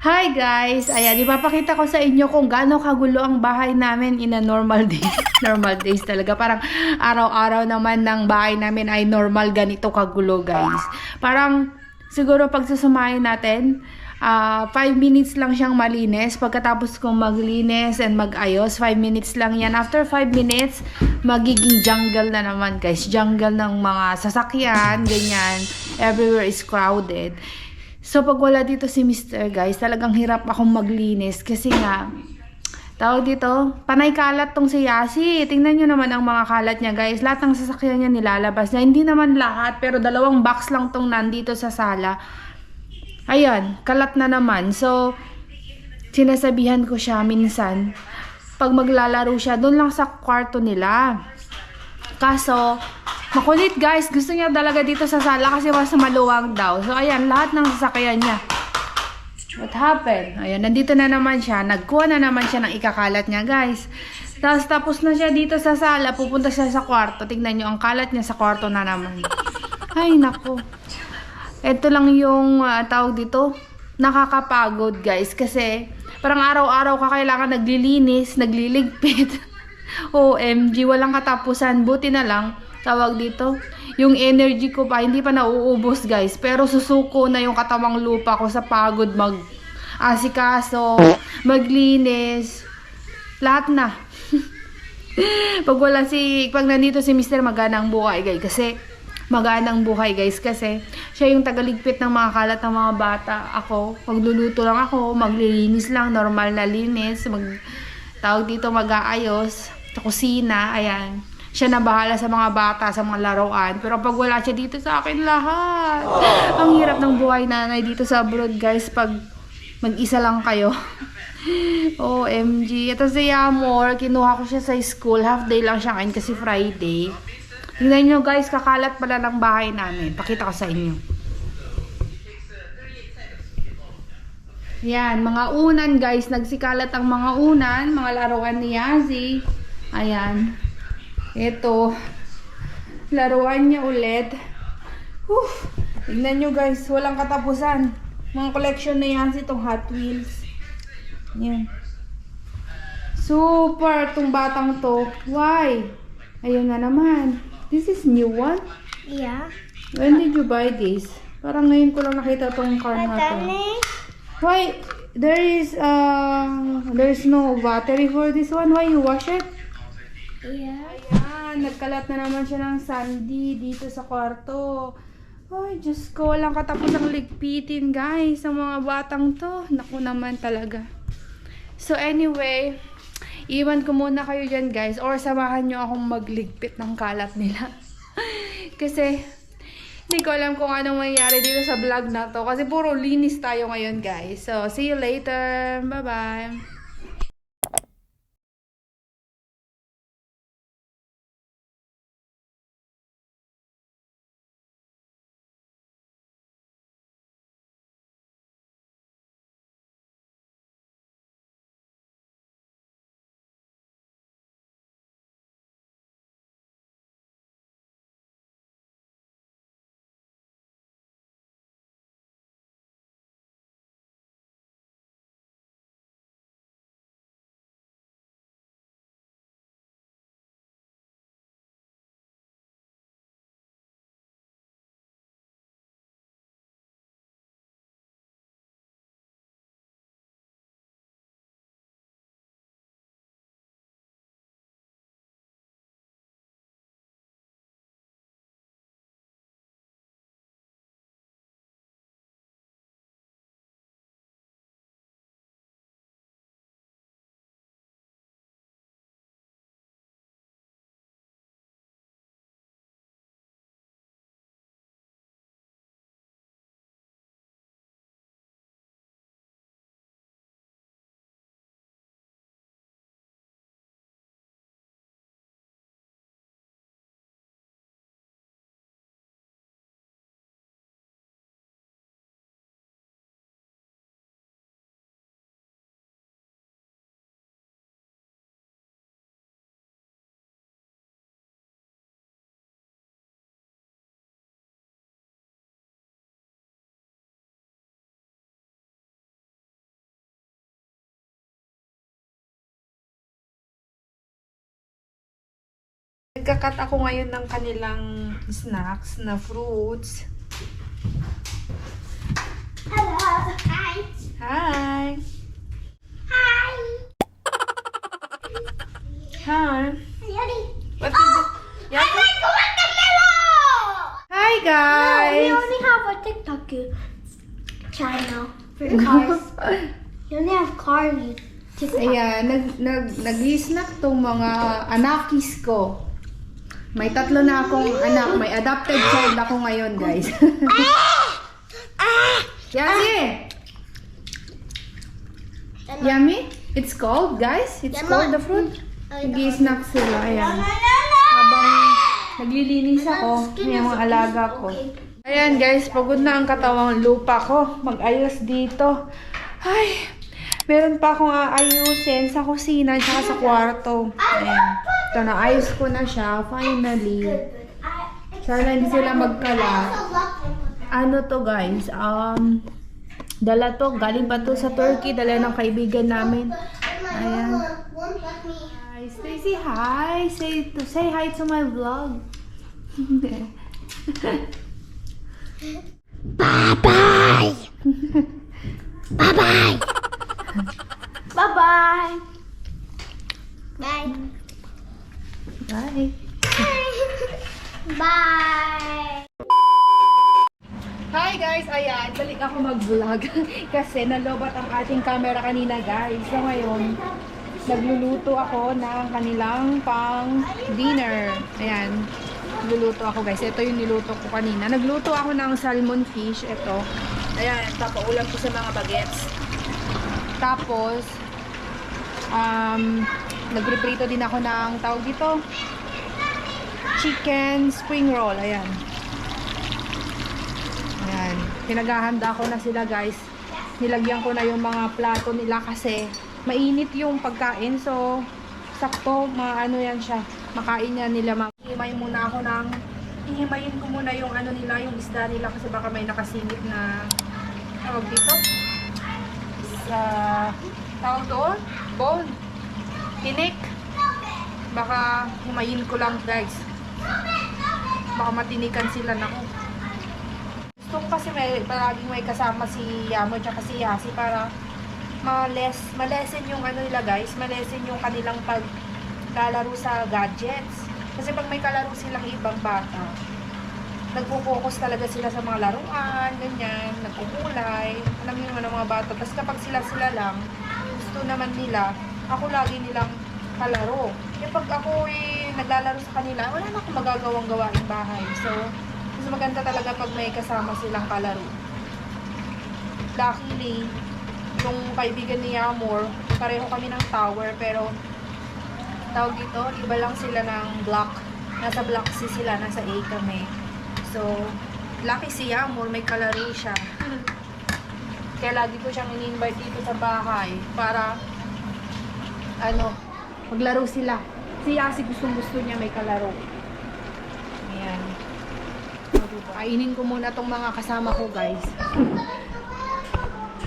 Hi guys! Ayan, ipapakita ko sa inyo kung gaano kagulo ang bahay namin in a normal day. Normal days talaga. Parang araw-araw naman ng bahay namin ay normal ganito kagulo guys. Parang siguro pag susumahin natin, 5 minutes lang siyang malinis. Pagkatapos kong maglinis and mag-ayos, 5 minutes lang yan. After 5 minutes, magiging jungle na naman guys. Jungle ng mga sasakyan, ganyan. Everywhere is crowded. So, pag wala dito si Mr. guys, talagang hirap akong maglinis. Kasi nga, tawag dito, panay kalat tong si Yasi. Tingnan nyo naman ang mga kalat niya guys. Lahat ng sasakyan niya nilalabas niya. Hindi naman lahat, pero 2 box lang tong nandito sa sala. Ayan, kalat na naman. So, sinasabihan ko siya minsan, pag maglalaro siya, doon lang sa kwarto nila. Kaso, makulit guys, gusto niya talaga dito sa sala kasi mas maluwag daw. So ayan, lahat ng sasakyan niya. What happened? Ayan, nandito na naman siya. Nagkuha na naman siya ng ikakalat niya guys. Tapos na siya dito sa sala, pupunta siya sa kwarto. Tignan niyo, ang kalat niya sa kwarto na naman. Ay, nako. Ito lang yung tawag dito, nakakapagod guys. Kasi parang araw-araw ka kailangan naglilinis, nagliligpit. OMG, walang katapusan. Buti na lang, tawag dito, yung energy ko pa, hindi pa nauubos guys. Pero susuko na yung katawang lupa ko sa pagod mag-asikaso, maglinis, lahat na. Pag nandito si Mr. maganang buhay guys. Kasi, maganang buhay guys. Kasi, siya yung tagaligpit ng mga kalat ng mga bata. Ako, magluluto lang ako, maglilinis lang, normal na linis, tawag dito, mag-aayos sa kusina, ayan. Siya na bahala sa mga bata, sa mga laruan. Pero pag wala siya dito sa akin lahat. Ang hirap ng buhay nanay dito sa abroad guys pag mag-isa lang kayo. OMG. Ito si Yamor, kinuha ko siya sa school. Half day lang siya ngayon kasi Friday. Tingnan nyo guys, kakalat pala ng bahay namin. Pakita ko sa inyo. Yan, mga unan guys. Nagsikalat ang mga unan, mga laruan ni Yazi. Ayan. Ito. Laruan niya ulit. Tingnan nyo guys, walang katapusan. Mga collection na Yazi itong Hot Wheels. Yan. Super itong batang to. Why? Ayun na naman. This is new one? Yeah. When did you buy this? Parang ngayon ko lang nakita itong car na to. Why there's no battery for this one? Why you wash it? Yeah. Ayan, nagkalat na naman siya ng sandy dito sa kwarto. Ay, Diyos ko, walang katapos ang ligpitin guys ang mga batang to. Naku naman talaga. So anyway, iwan ko muna kayo dyan guys, or samahan nyo akong magligpit ng kalat nila. Kasi hindi ko alam kung anong mangyayari dito sa vlog na to. Kasi puro linis tayo ngayon guys. So, see you later. Bye-bye. Nagkakat ako ngayon ng kanilang snacks na fruits. Hello. Hi. Hi! Hi. Hi! Yummy. What did you... Yeah? I like watermelon. Hi We guys! only have a TikTok channel for cars. We only have car TikTok. Ayan, nag-snack tong mga anakis ko. May 3 na akong anak. May adopted child ako ngayon, guys. Yummy! Yummy? It's cold, guys. It's cold, the fruit. Nag-snack sila. Ayan. Habang naglilinis ako, may mga alaga ko. Ayan, guys. Pagod na ang katawang lupa ko. Mag-ayos dito. Ay, meron pa akong aayusin sa kusina at sa kwarto. Ayan. Ito, naayos ko na siya. Finally. Sana hindi sila magkalat. Ano to, guys? Dala to. Galing pa to sa Turkey. Dala ng kaibigan namin. Ayan. Hi, Stacy. Hi. Say hi to my vlog. Bye-bye. Bye-bye. Bye-bye. Bye. Bye. Bye. Hi guys! Ayan, balik ako mag-vlog kasi nalobat ang ating camera kanina guys. So ngayon, nagluluto ako ng kanilang pang-dinner. Ayan, nagluluto ako guys. Ito yung niluto ko kanina. Nagluto ako ng salmon fish. Ito. Ayan, papaulam ko sa mga bagets. Tapos, nagpreprito din ako ng tawag dito, chicken spring roll. Ayan. Ayan. Pinaghahanda ko na sila guys. Nilagyan ko na yung mga plato nila kasi mainit yung pagkain. So, sakto, ano yan siya. Makain yan nila. Hihimayin ko muna yung ano nila, yung isda nila kasi baka may nakasingit na tawag dito. Sa tawag doon? Bone. Tinik. Baka himayin ko lang guys. Baka matinikan sila na ko. Gusto ko kasi palaging may kasama si Yamo at si Yasi para malesen yung ano nila guys, malesen yung kanilang paglalaro sa gadgets. Kasi pag may kalaro silang ibang bata, nagpo-focus talaga sila sa mga laruan, ganyan, nagkukulay, alam niyo naman ang mga bata. Tapos kapag sila lang, gusto naman nila, ako lagi nilang kalaro. Yung pag ako naglalaro sa kanila, wala na akong magagawang gawain bahay. So, mas maganda talaga pag may kasama silang kalaro. Luckily, yung kaibigan ni Yamor, pareho kami ng tower, pero tawag dito, iba lang sila ng block. Nasa block C sila, nasa A kami. So, lucky si Yamor, may kalaro siya. Kaya lagi ko siyang in-invite dito sa bahay para maglaro sila. Si Yasi gustong-gusto niya may kalaro. Ayan. Kainin ko muna tong mga kasama ko, guys.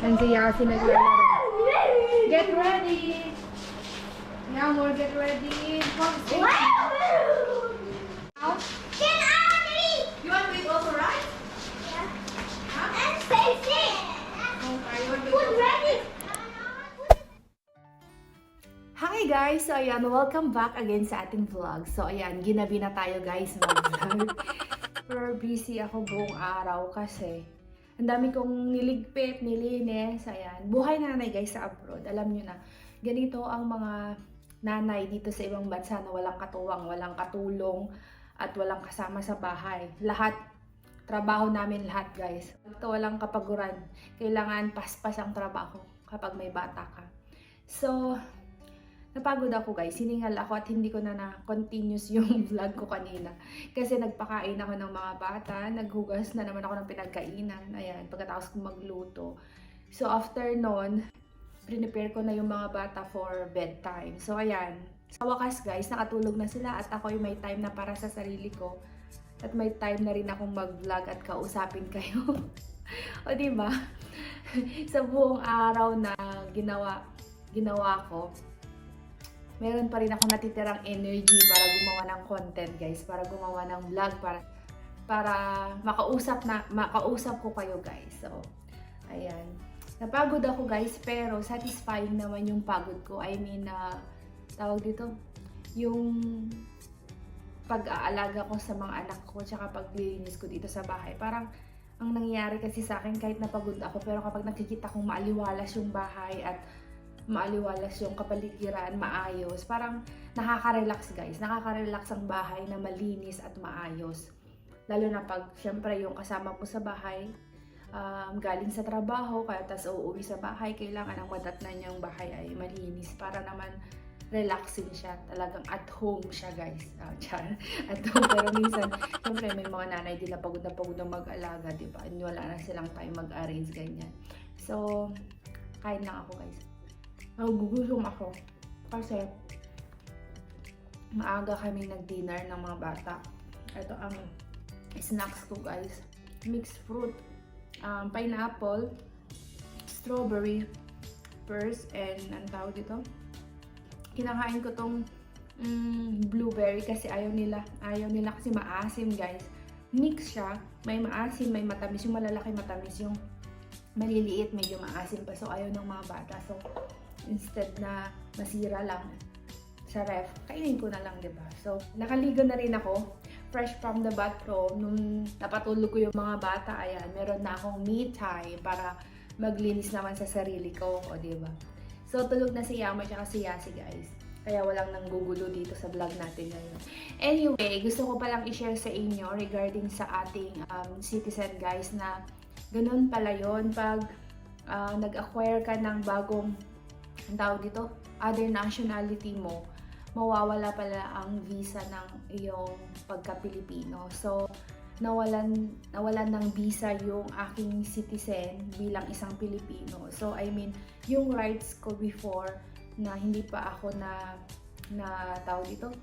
And si Yasi naglalaro. Get ready! Yamor, get ready! Come, stay. Now? Can I eat? You want to eat also rice? Yeah. Huh? And Stacy. Okay, you want to Food ready. Hi guys! So ayan, welcome back again sa ating vlog. So ayan, ginabi na tayo guys mag-vlog. Pero busy ako buong araw kasi ang dami kong niligpit, nilinis. Ayan, buhay nanay guys sa abroad. Alam nyo na, ganito ang mga nanay dito sa ibang bansa na walang katuwang, walang katulong, at walang kasama sa bahay. Lahat, trabaho namin lahat guys. Ito walang kapaguran. Kailangan paspas ang trabaho kapag may bata ka. So, napagod ako guys, hiningal ako at hindi ko na continuous yung vlog ko kanina. Kasi nagpakain ako ng mga bata, naghugas na naman ako ng pinagkainan. Ayan, pagkatapos kong magluto. So after nun, prepare ko na yung mga bata for bedtime. So ayan, sa wakas guys, nakatulog na sila at ako yung may time na para sa sarili ko. At may time na rin akong mag-vlog at kausapin kayo. O diba? Sa buong araw na ginawa ko, meron pa rin ako natitirang energy para gumawa ng content guys, para gumawa ng vlog, para makausap ko kayo guys. So, ayan. Napagod ako guys, pero satisfying naman yung pagod ko. I mean, tawag dito, yung pag-aalaga ko sa mga anak ko, tsaka paglilinis ko dito sa bahay. Parang, ang nangyayari kasi sa akin, kahit napagod ako, pero kapag nakikita kong maaliwalas yung bahay at maaliwalas yung kapaligiran, maayos, parang nakaka-relax guys. Nakaka-relax ang bahay na malinis at maayos. Lalo na pag, syempre, yung kasama mo sa bahay, galing sa trabaho, kaya tas uuwi sa bahay, kailangan ang madatnan niyang bahay ay malinis para naman relaxing siya. Talagang at home siya guys. At home. Pero minsan, syempre may mga nanay din na pagod na mag-alaga, diba? Wala na silang time mag-arrange ganyan. So, kain lang ako guys. Nagugutom ako. Kasi, maaga kami nag-dinner ng mga bata. Ito ang snacks ko guys. Mixed fruit. Pineapple, strawberry, pears, and ang tawag dito? Kinakain ko tong blueberry kasi ayaw nila kasi maasim guys. Mix siya, may maasim, may matamis, yung malalaki matamis, yung maliliit medyo maasim pa, so ayaw ng mga bata. So instead na masira lang sa ref, kainin ko na lang, diba? So nakaligo na rin ako, fresh from the bathroom. Nung napatulog ko yung mga bata, ayan, meron na akong me time para maglinis naman sa sarili ko, o diba? So, tulog na si Yama at si Yasi, guys. Kaya walang nanggugulo dito sa vlog natin ngayon. Anyway, gusto ko palang i-share sa inyo regarding sa ating citizen, guys, na ganun pala yun pag nag-acquire ka ng bagong, ang tawag dito, other nationality mo, mawawala pala ang visa ng iyong pagka-Pilipino. So, nawalan ng visa yung aking citizen bilang isang Pilipino. So, I mean, yung rights ko before na hindi pa ako tawag dito,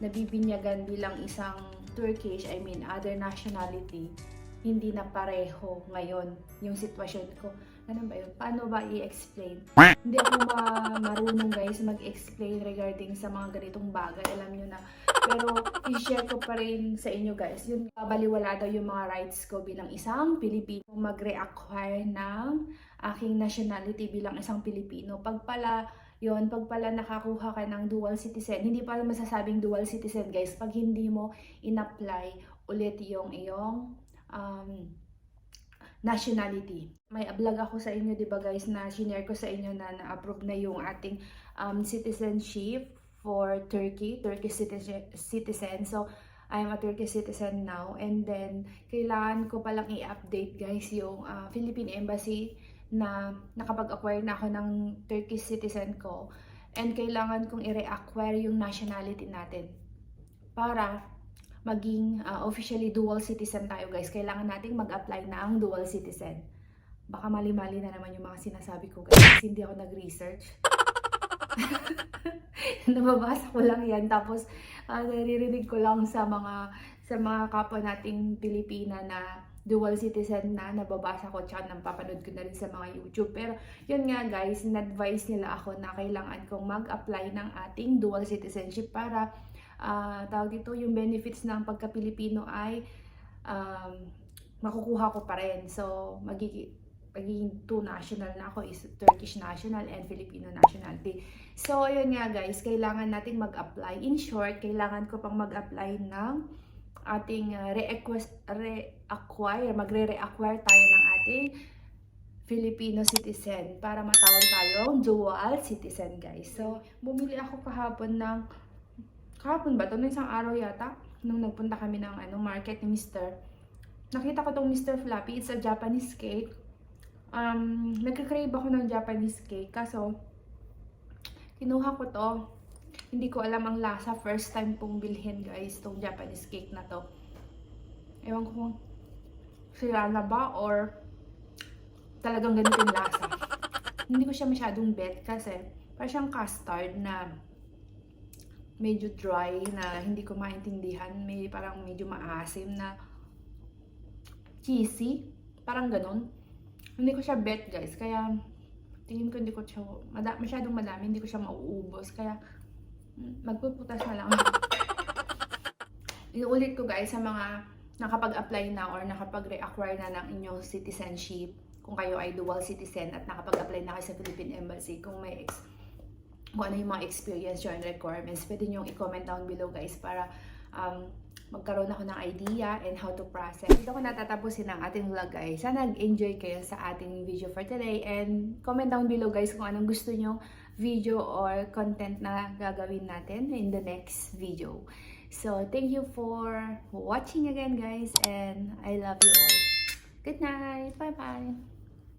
nabibinyagan bilang isang Turkish, I mean, other nationality, hindi na pareho ngayon yung sitwasyon ko. Ganun ba yun? Paano ba i-explain? Hindi ako marunong guys mag-explain regarding sa mga ganitong bagay. Alam nyo na. Pero i-share ko pa rin sa inyo guys. Yun, baliwala daw yung mga rights ko bilang isang Pilipino. Mag-reacquire ng aking nationality bilang isang Pilipino. Pag pala nakakuha ka ng dual citizen, hindi pa masasabing dual citizen guys pag hindi mo in-apply ulit yung iyong nationality. May vlog ako sa inyo, diba guys, na shinare ko sa inyo na na-approve na yung ating citizenship for Turkish citizen. So, I'm a Turkish citizen now. And then, kailangan ko palang i-update guys yung Philippine Embassy na nakapag-acquire na ako ng Turkish citizen ko. And kailangan kong i-reacquire yung nationality natin para maging officially dual citizen tayo guys. Kailangan nating mag-apply na ang dual citizen. Baka mali-mali na naman yung mga sinasabi ko guys, kasi hindi ako nag-research. Nababasa ko lang yan, tapos naririnig ko lang sa mga kapwa nating Pilipina na dual citizen na nababasa ko, tsaka napapanood ko na rin sa mga YouTube. Pero yun nga guys, in-advise nila ako na kailangan kong mag-apply ng ating dual citizenship para tawag dito, yung benefits ng pagka-Pilipino ay makukuha ko pa rin. So, magiging two national na ako, is Turkish national and Filipino nationality. So, ayun nga guys, kailangan nating mag-apply. In short, kailangan ko pang mag-apply ng ating magre-reacquire tayo ng ating Filipino citizen para matawag tayong dual citizen guys. So, bumili ako kahapon ba ito? Nung isang araw yata, nung nagpunta kami ng market ni Mr. Nakita ko tong Mr. Fluffy. It's a Japanese cake. Nagka-crave ako ng Japanese cake. Kaso, kinuha ko to. Hindi ko alam ang lasa. First time pong bilhin guys, tong Japanese cake na to. Ewan ko kung sira na ba or talagang ganito yung lasa. Hindi ko siya masyadong bet kasi parang siyang custard na medyo dry, na hindi ko maintindihan. May parang medyo maasim na cheesy. Parang ganun. Hindi ko siya bet guys. Kaya tingin ko hindi ko siya masyadong madami. Hindi ko siya mauubos. Kaya Magpuputas na lang. Inuulit ko guys sa mga nakapag-apply na or nakapag-reacquire na ng inyong citizenship. Kung kayo ay dual citizen at nakapag-apply na kayo sa Philippine Embassy, kung ano yung mga experience and requirements, pwede nyo i-comment down below guys para magkaroon ako ng idea and how to process. Dito ko natatapusin ang ating vlog guys. Sana nag-enjoy kayo sa ating video for today and comment down below guys kung anong gusto nyo video or content na gagawin natin in the next video. So, thank you for watching again guys and I love you all. Good night! Bye-bye!